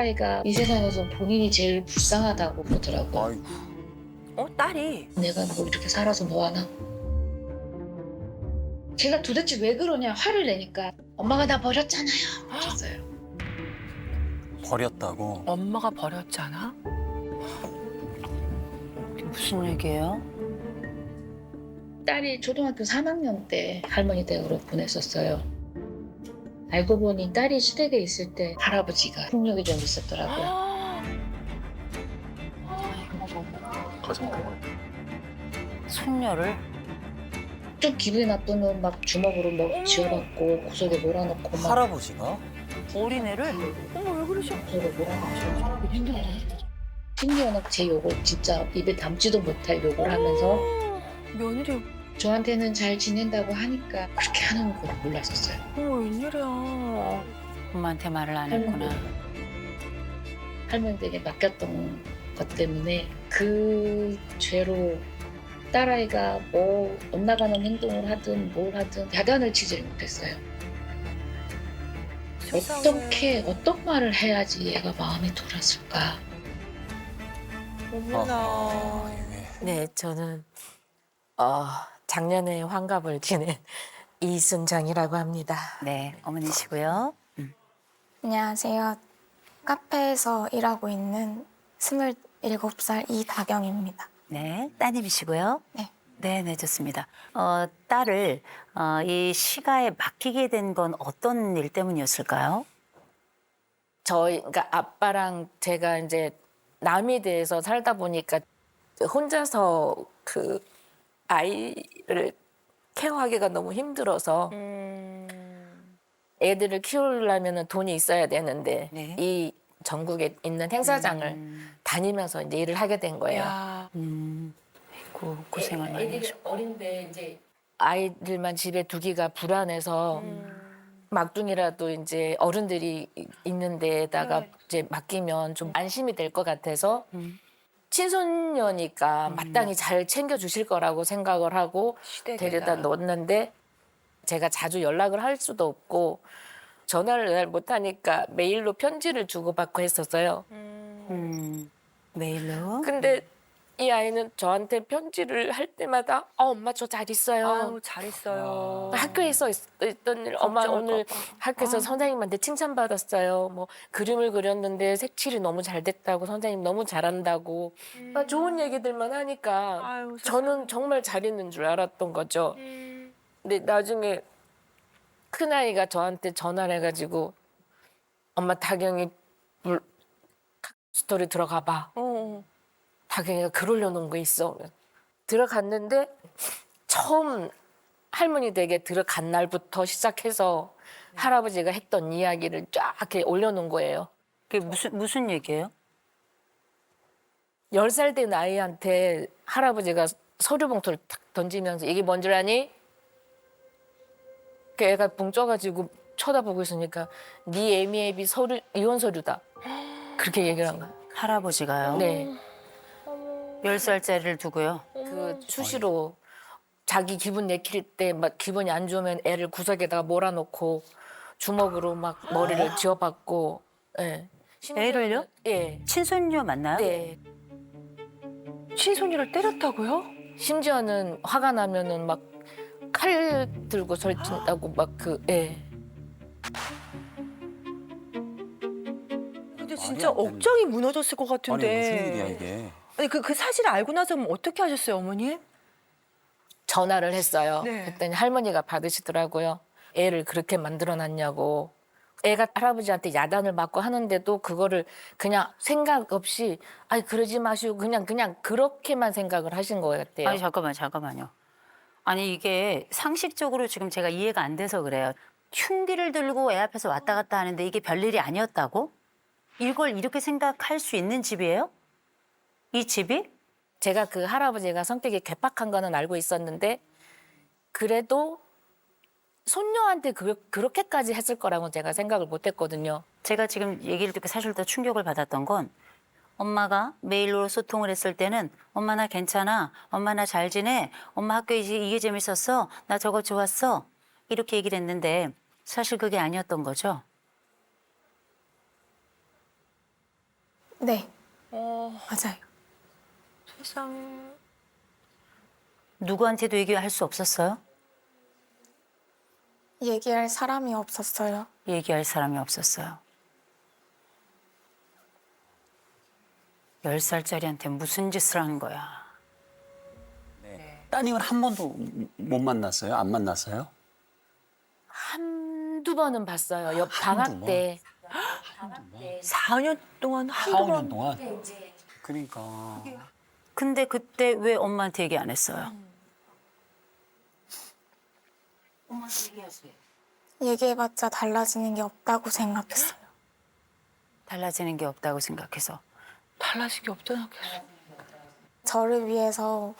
딸아이가 이 세상에서 본인이 제일 불쌍하다고 그러더라고요. 아이고. 딸이. 내가 뭐 이렇게 살아서 뭐하나. 제가 도대체 왜 그러냐 화를 내니까 엄마가 나 버렸잖아요. 그랬어요. 버렸다고? 엄마가 버렸잖아? 이게 무슨 얘기예요? 딸이 초등학교 3학년 때 할머니 댁으로 보냈었어요. 알고 보니 딸이 시댁에 있을 때 할아버지가 폭력이 좀 있었더라고요. 가장 손녀를? 좀 기분이 나쁘면 막 주먹으로 뭐 쥐어박고 구석에 몰아넣고 막 할아버지가? 어린애를? 어머, 왜 그러셔? 구석에 몰아넣고 심지어는 제 욕을 진짜 입에 담지도 못할 욕을 하면서 며느리, 저한테는 잘 지낸다고 하니까 그렇게 하는 걸 몰랐었어요. 어머, 웬일이야. 엄마한테 말을 안 했구나. 할머니에게 맡겼던 것 때문에 그 죄로 딸아이가 뭐 엇나가는 행동을 하든 뭘 하든 야단을 치질 못했어요. 어떤 말을 해야지 얘가 마음이 돌았을까. 어머나. 이게. 네, 저는 작년에 환갑을 지낸 이순정이라고 합니다. 네, 어머니시고요. 안녕하세요. 카페에서 일하고 있는 27살 이다경입니다. 네, 따님이시고요. 네. 네, 좋습니다. 딸을 이 시가에 맡기게 된 건 어떤 일 때문이었을까요? 그러니까 아빠랑 제가 이제 남이대에서 살다 보니까 혼자서 그 아이를 케어하기가 너무 힘들어서 애들을 키우려면 돈이 있어야 되는데 네. 이 전국에 있는 행사장을 다니면서 이제 일을 하게 된 거예요. 야, 아이고, 고생을 많이 애들이 하셨고. 어린데 이제 아이들만 집에 두기가 불안해서 막둥이라도 이제 어른들이 있는 데에다가 네. 이제 맡기면 좀 안심이 될 것 같아서 음. 친손녀니까 마땅히 잘 챙겨주실 거라고 생각을 하고 시댁에다. 데려다 놓았는데 제가 자주 연락을 할 수도 없고 전화를 잘 못하니까 메일로 편지를 주고받고 했었어요. 메일로? 근데 이 아이는 저한테 편지를 할 때마다 엄마 저 잘 있어요. 아유, 잘 있어요. 학교에 있던 일 엄마 오늘 걱정할까 봐. 학교에서 선생님한테 칭찬받았어요. 뭐 그림을 그렸는데 색칠이 너무 잘 됐다고 선생님 너무 잘한다고 좋은 얘기들만 하니까 아유, 저는 정말 잘 있는 줄 알았던 거죠. 근데 나중에 큰아이가 저한테 전화를 해가지고 엄마 다경이 스토리 들어가 봐. 다경이가 글 올려놓은 거 있어. 들어갔는데 처음 할머니 댁에 들어간 날부터 시작해서 할아버지가 했던 이야기를 쫙 이렇게 올려놓은 거예요. 그게 무슨 얘기예요? 10살 된 아이한테 할아버지가 서류 봉투를 탁 던지면서 이게 뭔 줄 아니? 그 애가 붕 떠가지고 쳐다보고 있으니까 네 애미애비 서류 이혼 서류다. 그렇게 얘기를 한 거예요. 할아버지가요? 네. 10살짜리를 두고요. 그 수시로 자기 기분 내킬 때 막 기분이 안 좋으면 애를 구석에다가 몰아놓고 주먹으로 막 머리를 쥐어박고. 예. 애를요? 예. 친손녀 맞나요? 네. 친손녀를 때렸다고요? 심지어는 화가 나면은 막 칼 들고 설친다고 막 예. 근데 진짜 안 되는- 억장이 무너졌을 것 아니 같은데. 무슨 일이야 이게? 아니, 그 사실을 알고 나서 그럼 어떻게 하셨어요, 어머니? 전화를 했어요. 네. 그랬더니 할머니가 받으시더라고요. 애를 그렇게 만들어놨냐고. 애가 할아버지한테 야단을 맞고 하는데도 그거를 그냥 생각 없이 아니 그러지 마시고 그냥 그렇게만 생각을 하신 것 같아요. 아니, 잠깐만요. 아니, 이게 상식적으로 지금 제가 이해가 안 돼서 그래요. 흉기를 들고 애 앞에서 왔다 갔다 하는데 이게 별일이 아니었다고? 이걸 이렇게 생각할 수 있는 집이에요? 이 집이? 제가 그 할아버지가 성격이 괴팍한 거는 알고 있었는데 그래도 손녀한테 그렇게까지 했을 거라고 제가 생각을 못 했거든요. 제가 지금 얘기를 듣고 사실 더 충격을 받았던 건 엄마가 메일로 소통을 했을 때는 엄마 나 괜찮아, 엄마 나 잘 지내, 엄마 학교 이게 재밌었어, 나 저거 좋았어 이렇게 얘기를 했는데 사실 그게 아니었던 거죠? 네, 어, 맞아요. 세상에. 누구한테도 얘기할 수 없었어요? 얘기할 사람이 없었어요. 얘기할 사람이 없었어요. 10살짜리한테 무슨 짓을 한 거야. 따님은 한 번도 못 만났어요? 안 만났어요? 한두 번은 봤어요. 옆 방학 번? 때. 4년 동안 4, 한두 5년 번. 동안? 그러니까. 근데 그때 왜 엄마한테 얘기 안 했어요? 얘기해봤자 달라지는 게 없다고 생각했어요. 달라지는 게 없다고 생각해서. 달라진 게 없다 생각했어. 저를 위해서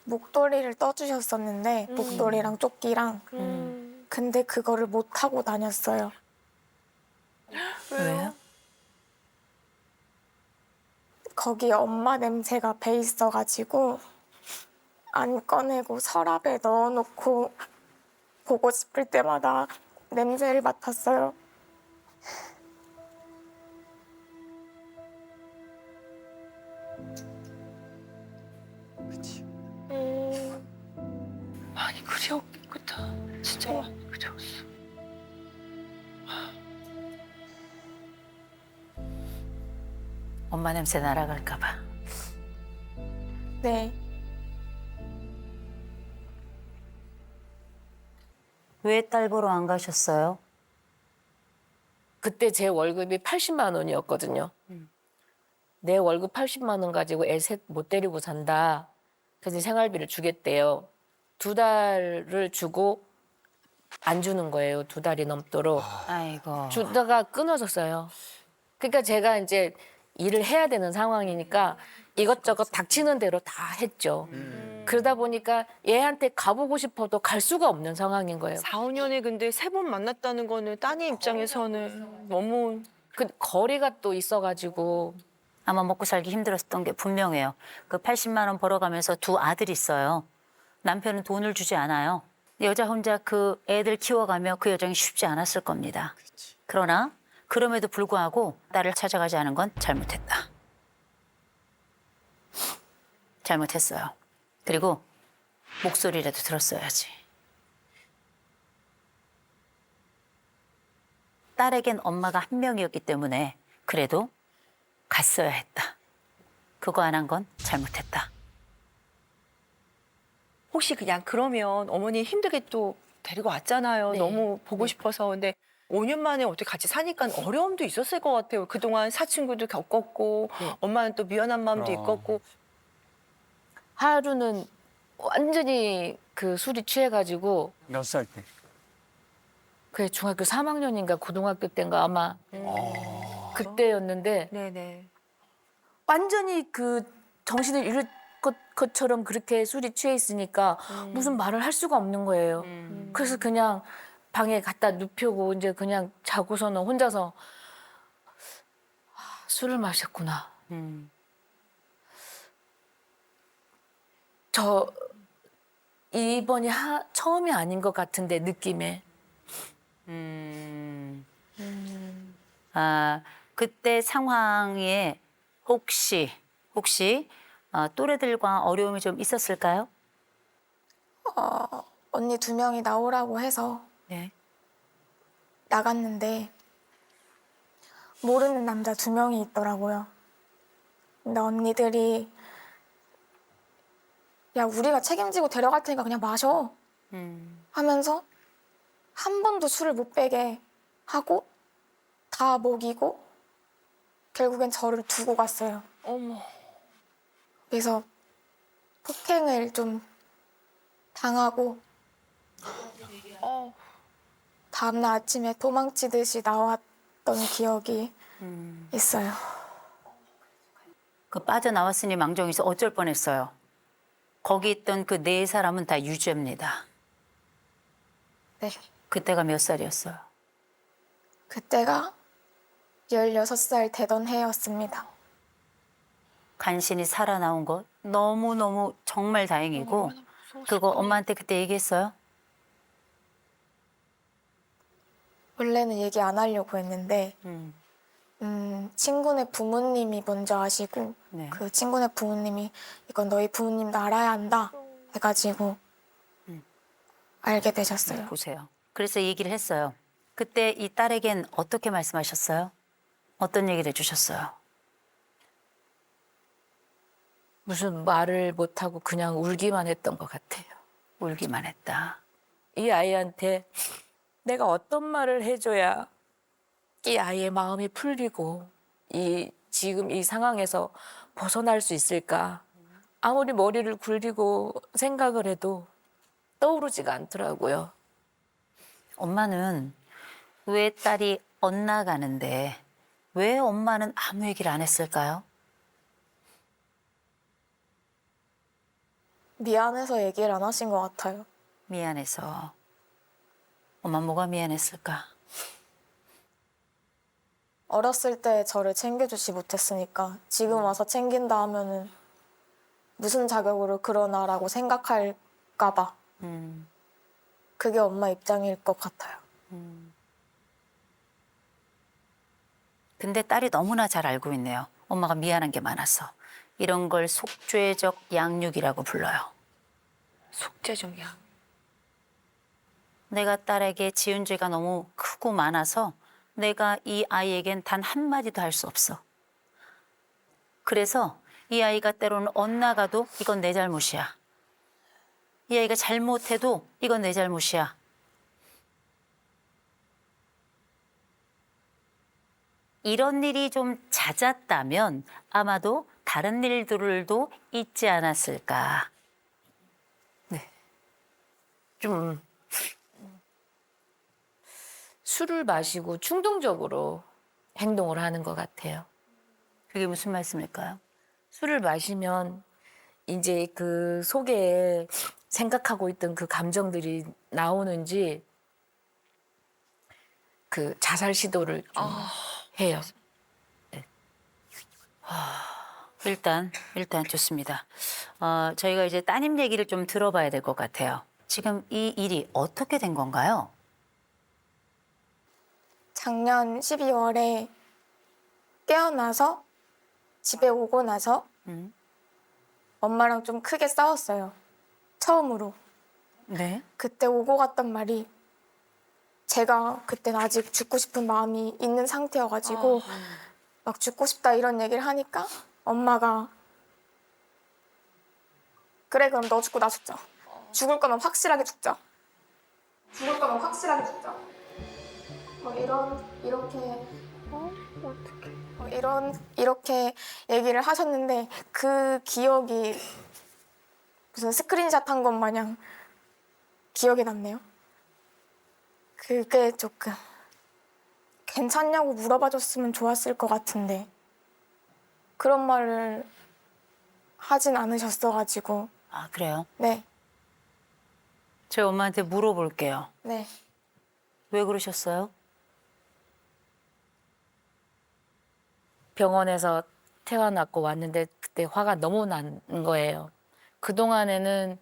목도리를 떠주셨었는데 목도리랑 조끼랑 근데 그거를 못 하고 다녔어요. 왜요? 거기에 엄마 냄새가 배 있어가지고 안 꺼내고 서랍에 넣어놓고 보고 싶을 때마다 냄새를 맡았어요. 그치. 많이 그리웠겠다. 진짜 많이 그리웠어. 엄마 냄새 날아갈까 봐. 네, 왜 딸 보러 안 가셨어요? 그때 제 월급이 80만 원이었거든요. 내 월급 80만 원 가지고 애 셋 못 데리고 산다. 그래서 생활비를 주겠대요. 2달을 주고 안 주는 거예요. 2달이 넘도록. 아이고. 주다가 끊어졌어요. 그러니까 제가 이제 일을 해야 되는 상황이니까 이것저것 닥치는 대로 다 했죠. 그러다 보니까 얘한테 가보고 싶어도 갈 수가 없는 상황인 거예요. 4, 5년에 근데 3번 만났다는 거는 따님 입장에서는 너무 그 거리가 또 있어가지고 아마 먹고 살기 힘들었던 게 분명해요. 그 80만 원 벌어가면서 2 아들이 있어요. 남편은 돈을 주지 않아요. 여자 혼자 그 애들 키워가며 그 여정이 쉽지 않았을 겁니다. 그러나 그럼에도 불구하고 딸을 찾아가지 않은 건 잘못했다. 잘못했어요. 그리고 목소리라도 들었어야지. 딸에겐 엄마가 한 명이었기 때문에 그래도 갔어야 했다. 그거 안 한 건 잘못했다. 혹시 그냥 그러면 어머니 힘들게 또 데리고 왔잖아요. 네. 너무 보고 싶어서. 근데 5년 만에 어떻게 같이 사니까 어려움도 있었을 것 같아요. 그동안 사친구도 겪었고 엄마는 또 미안한 마음도 그럼. 있었고. 하루는 완전히 그 술이 취해가지고 몇 살 때? 그게 중학교 3학년인가 고등학교 때인가 아마 그때였는데 네네. 완전히 그 정신을 잃을 것처럼 그렇게 술이 취해 있으니까 무슨 말을 할 수가 없는 거예요. 그래서 그냥 방에 갖다 눕히고 이제 그냥 자고서는 혼자서 술을 마셨구나. 저 이번이 처음이 아닌 것 같은데 느낌에. 아, 그때 상황에 혹시 또래들과 어려움이 좀 있었을까요? 언니 2명이 나오라고 해서 네. 나갔는데 모르는 남자 2명이 있더라고요. 근데 언니들이 야 우리가 책임지고 데려갈 테니까 그냥 마셔 하면서 한 번도 술을 못 빼게 하고 다 먹이고 결국엔 저를 두고 갔어요. 어머. 그래서 폭행을 좀 당하고 다음날 아침에 도망치듯이 나왔던 기억이 있어요. 그 빠져나왔으니 망정이서 어쩔 뻔했어요. 거기 있던 그 4사람은 다 유죄입니다. 네, 그때가 몇 살이었어요? 그때가 16살 되던 해였습니다. 간신히 살아나온 것 너무너무 정말 다행이고 그거 엄마한테 그때 얘기했어요? 원래는 얘기 안 하려고 했는데 친구네 부모님이 먼저 아시고 네. 그 친구네 부모님이 이건 너희 부모님도 알아야 한다 해가지고 알게 되셨어요. 보세요. 그래서 얘기를 했어요. 그때 이 딸에겐 어떻게 말씀하셨어요? 어떤 얘기를 해주셨어요? 무슨 말을 못하고 그냥 울기만 했던 것 같아요. 울기만 했다. 이 아이한테 내가 어떤 말을 해줘야 이 아이의 마음이 풀리고 지금 이 상황에서 벗어날 수 있을까? 아무리 머리를 굴리고 생각을 해도 떠오르지가 않더라고요. 엄마는 왜 딸이 엇나가는데 왜 엄마는 아무 얘기를 안 했을까요? 미안해서 얘기를 안 하신 것 같아요. 미안해서. 엄마 뭐가 미안했을까? 어렸을 때 저를 챙겨주지 못했으니까 지금 와서 챙긴다 하면은 무슨 자격으로 그러나라고 생각할까 봐. 그게 엄마 입장일 것 같아요. 근데 딸이 너무나 잘 알고 있네요. 엄마가 미안한 게 많아서. 이런 걸 속죄적 양육이라고 불러요. 속죄종이야. 내가 딸에게 지은 죄가 너무 크고 많아서 내가 이 아이에겐 단 한마디도 할 수 없어. 그래서 이 아이가 때로는 엇나가도 이건 내 잘못이야. 이 아이가 잘못해도 이건 내 잘못이야. 이런 일이 좀 잦았다면 아마도 다른 일들도 있지 않았을까. 좀 술을 마시고 충동적으로 행동을 하는 것 같아요. 그게 무슨 말씀일까요? 술을 마시면 이제 그 속에 생각하고 있던 그 감정들이 나오는지 그 자살 시도를 좀 해요. 일단 좋습니다. 저희가 이제 따님 얘기를 좀 들어봐야 될 것 같아요. 지금 이 일이 어떻게 된 건가요? 작년 12월에 깨어나서 집에 오고 나서 엄마랑 좀 크게 싸웠어요. 처음으로. 네. 그때 오고 갔던 말이 제가 그때는 아직 죽고 싶은 마음이 있는 상태여가지고 막 죽고 싶다 이런 얘기를 하니까 엄마가 그래 그럼 너 죽고 나 죽자. 죽을 거면 확실하게 죽자. 죽을 거면 확실하게 죽자. 뭐 이렇게 얘기를 하셨는데 그 기억이 무슨 스크린샷 한 것 마냥 기억에 남네요. 그게 조금 괜찮냐고 물어봐줬으면 좋았을 것 같은데 그런 말을 하진 않으셨어가지고. 아, 그래요? 네, 제 엄마한테 물어볼게요. 네. 왜 그러셨어요? 병원에서 태어났고 왔는데 그때 화가 너무 난 거예요. 그동안에는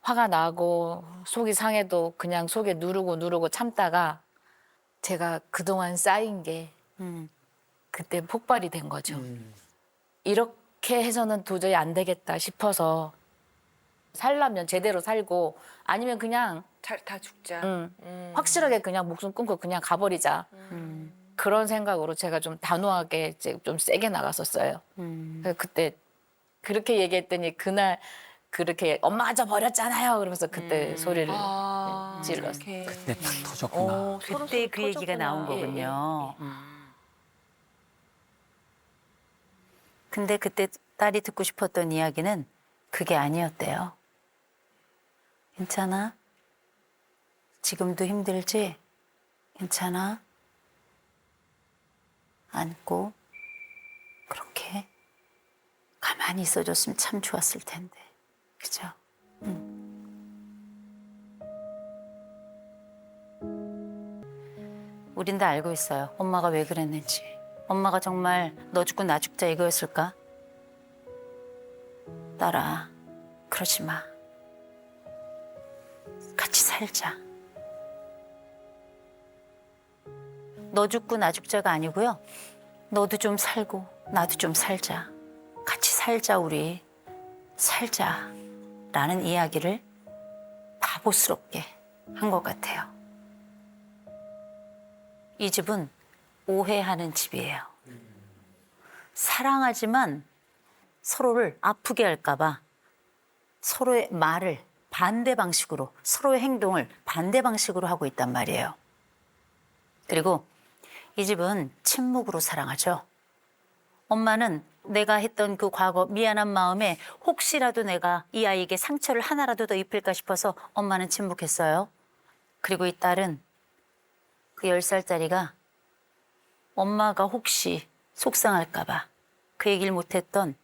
화가 나고 속이 상해도 그냥 속에 누르고 참다가 제가 그동안 쌓인 게 그때 폭발이 된 거죠. 이렇게 해서는 도저히 안 되겠다 싶어서 살려면 제대로 살고 아니면 그냥 다 죽자. 확실하게 그냥 목숨 끊고 그냥 가버리자. 그런 생각으로 제가 좀 단호하게 이제 좀 세게 나갔었어요. 그래서 그때 그렇게 얘기했더니 그날 그렇게 엄마가 저 버렸잖아요. 그러면서 그때 소리를 질렀어요. 이렇게. 그때 딱 터졌구나. 그때 그 얘기가 나온 거군요. 근데 그때 딸이 듣고 싶었던 이야기는 그게 아니었대요. 괜찮아? 지금도 힘들지? 괜찮아? 안고 그렇게 가만히 있어줬으면 참 좋았을 텐데. 그죠? 우린 다 알고 있어요. 엄마가 왜 그랬는지. 엄마가 정말 너 죽고 나 죽자 이거였을까? 딸아, 그러지 마. 같이 살자. 너 죽고 나 죽자가 아니고요. 너도 좀 살고 나도 좀 살자. 같이 살자 우리. 살자. 라는 이야기를 바보스럽게 한 것 같아요. 이 집은 오해하는 집이에요. 사랑하지만 서로를 아프게 할까 봐 서로의 말을 반대 방식으로, 서로의 행동을 반대 방식으로 하고 있단 말이에요. 그리고 이 집은 침묵으로 사랑하죠. 엄마는 내가 했던 그 과거 미안한 마음에 혹시라도 내가 이 아이에게 상처를 하나라도 더 입힐까 싶어서 엄마는 침묵했어요. 그리고 이 딸은 그 10살짜리가 엄마가 혹시 속상할까 봐 그 얘기를 못했던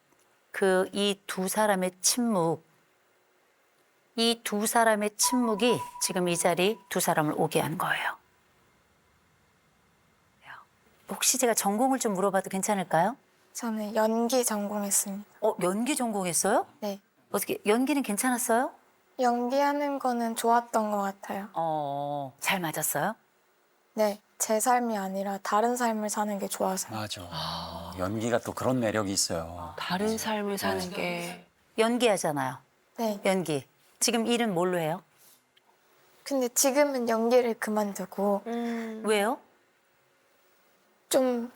그 이 두 사람의 침묵, 이 두 사람의 침묵이 지금 이 자리 두 사람을 오게 한 거예요. 혹시 제가 전공을 좀 물어봐도 괜찮을까요? 저는 연기 전공했습니다. 연기 전공했어요? 네. 어떻게 연기는 괜찮았어요? 연기하는 거는 좋았던 것 같아요. 잘 맞았어요? 네. 제 삶이 아니라 다른 삶을 사는 게 좋아서요. 맞아. 연기가 또 그런 매력이 있어요. 다른 삶을 사는 게. 연기하잖아요. 네. 연기. 지금 일은 뭘로 해요? 근데 지금은 연기를 그만두고 왜요? 좀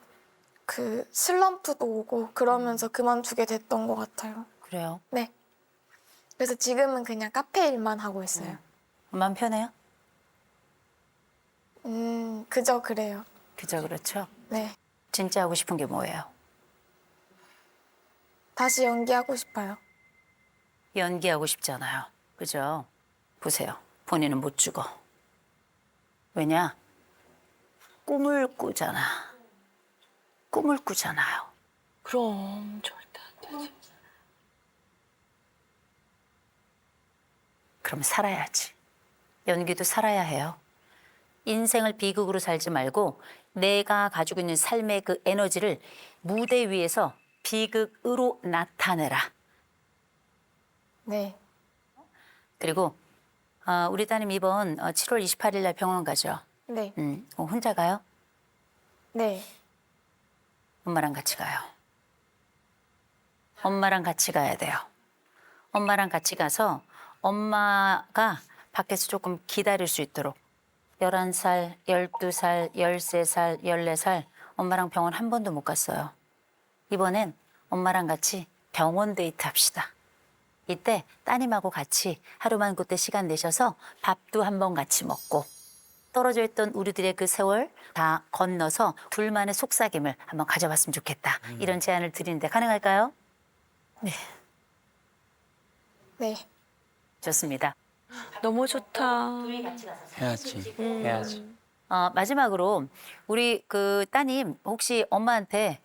그 슬럼프도 오고 그러면서 그만두게 됐던 것 같아요. 그래요. 네. 그래서 지금은 그냥 카페 일만 하고 있어요. 마음 편해요? 그저 그래요. 그죠, 그렇죠. 네. 진짜 하고 싶은 게 뭐예요? 다시 연기하고 싶어요. 연기하고 싶잖아요. 그죠? 보세요. 본인은 못 죽어. 왜냐? 꿈을 꾸잖아. 꿈을 꾸잖아요. 그럼 절대 안 되지. 그럼 살아야지. 연기도 살아야 해요. 인생을 비극으로 살지 말고 내가 가지고 있는 삶의 그 에너지를 무대 위에서 비극으로 나타내라. 네. 그리고 우리 따님 이번 7월 28일 날 병원 가죠. 네. 혼자 가요? 네. 엄마랑 같이 가요. 엄마랑 같이 가야 돼요. 엄마랑 같이 가서 엄마가 밖에서 조금 기다릴 수 있도록 11살, 12살, 13살, 14살 엄마랑 병원 한 번도 못 갔어요. 이번엔 엄마랑 같이 병원 데이트 합시다. 이때 따님하고 같이 하루만 그때 시간 내셔서 밥도 한번 같이 먹고 떨어져 있던 우리들의 그 세월 다 건너서 둘만의 속삭임을 한번 가져봤으면 좋겠다. 이런 제안을 드리는데 가능할까요? 네. 좋습니다. 너무 좋다. 해야지. 해야지. 마지막으로 우리 그 따님 혹시 엄마한테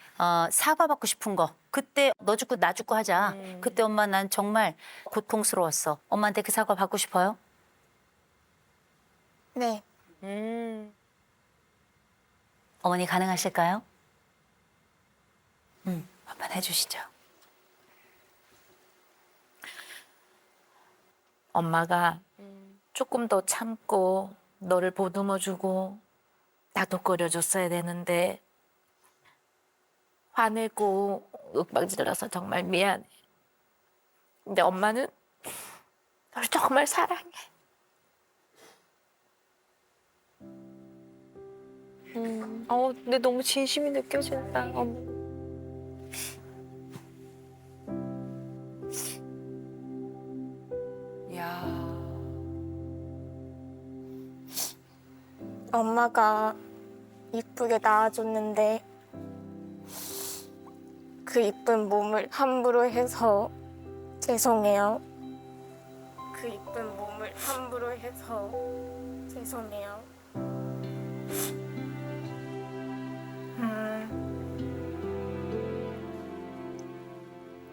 사과받고 싶은 거 그때 너 죽고 나 죽고 하자. 그때 엄마 난 정말 고통스러웠어. 엄마한테 그 사과 받고 싶어요? 네. 어머니 가능하실까요? 한번 해주시죠. 엄마가 조금 더 참고 너를 보듬어주고 나도 끓여줬어야 되는데 화내고 윽박질러서 정말 미안해. 근데 엄마는 너를 정말 사랑해. 근데 너무 진심이 느껴진다. 야. 엄마가 이쁘게 낳아줬는데 그 이쁜 몸을 함부로 해서 죄송해요. 그 이쁜 몸을 함부로 해서 죄송해요.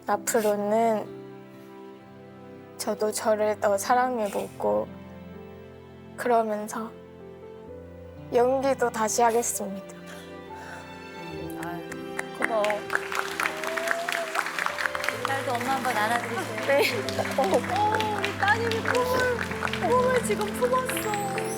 앞으로는 저도 저를 더 사랑해보고 그러면서 연기도 다시 하겠습니다. 고마워. 딸도 엄마 한번 안아드리세요. 네. 우리 따님이 꿈을 지금 품었어.